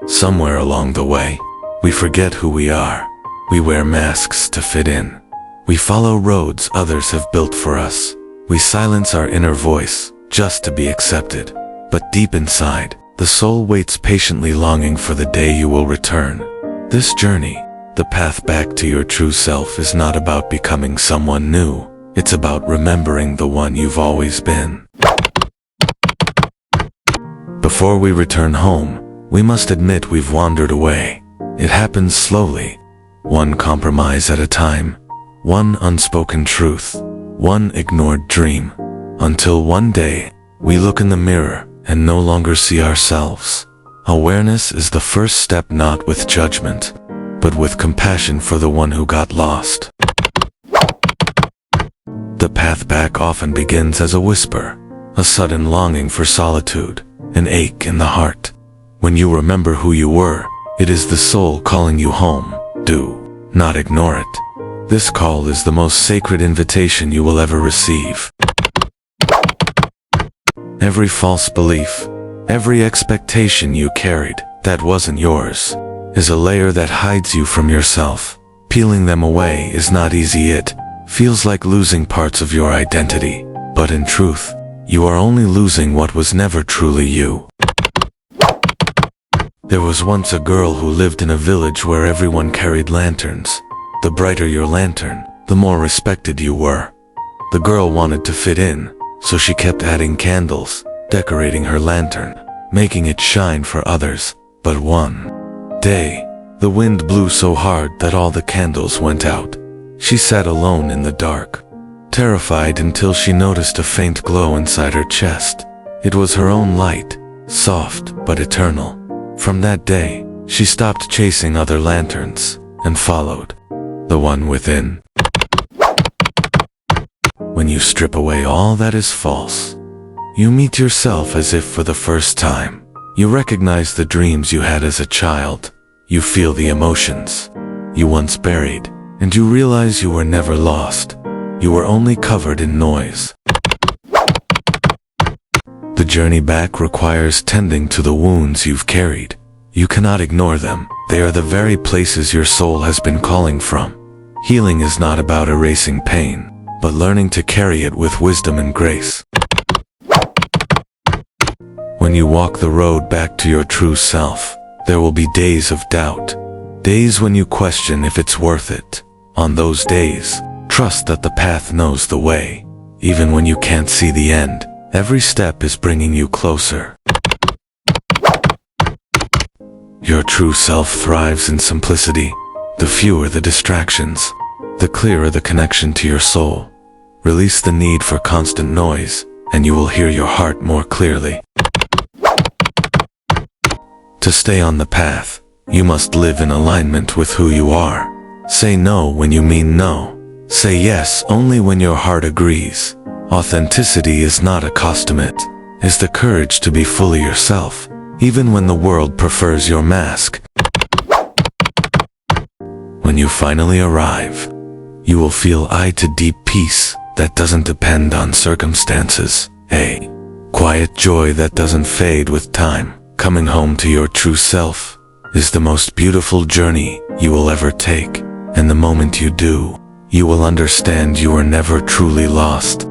Somewhere along the way, we forget who we are. We wear masks to fit in. We follow roads others have built for us. We silence our inner voice just to be accepted. But deep inside, the soul waits patiently, longing for the day you will return. This journey, the path back to your true self, is not about becoming someone new. It's about remembering the one you've always been. Before we return home, we must admit we've wandered away. It happens slowly, one compromise at a time, one unspoken truth, one ignored dream, until one day, we look in the mirror and no longer see ourselves. Awareness is the first step, not with judgment, but with compassion for the one who got lost. The path back often begins as a whisper, a sudden longing for solitude, an ache in the heart. When you remember who you were, it is the soul calling you home. Do not ignore it. This call is the most sacred invitation you will ever receive. Every false belief, every expectation you carried that wasn't yours, is a layer that hides you from yourself. Peeling them away is not easy. It feels like losing parts of your identity, but in truth, you are only losing what was never truly you. There was once a girl who lived in a village where everyone carried lanterns. The brighter your lantern, the more respected you were. The girl wanted to fit in, so she kept adding candles, decorating her lantern, making it shine for others. But one day, the wind blew so hard that all the candles went out. She sat alone in the dark, terrified, until she noticed a faint glow inside her chest. It was her own light, soft but eternal. From that day, she stopped chasing other lanterns and followed the one within. When you strip away all that is false, you meet yourself as if for the first time. You recognize the dreams you had as a child. You feel the emotions you once buried, and you realize you were never lost. You were only covered in noise. The journey back requires tending to the wounds you've carried. You cannot ignore them. They are the very places your soul has been calling from. Healing is not about erasing pain, but learning to carry it with wisdom and grace. When you walk the road back to your true self, there will be days of doubt, days when you question if it's worth it. On those days, trust that the path knows the way. Even when you can't see the end, every step is bringing you closer. Your true self thrives in simplicity. The fewer the distractions, the clearer the connection to your soul. Release the need for constant noise, and you will hear your heart more clearly. To stay on the path, you must live in alignment with who you are. Say no when you mean no. Say yes only when your heart agrees. Authenticity is not a costume, it is the courage to be fully yourself, even when the world prefers your mask. When you finally arrive, you will feel to deep peace that doesn't depend on circumstances, a quiet joy that doesn't fade with time. Coming home to your true self is the most beautiful journey you will ever take, and the moment you do, you will understand you were never truly lost.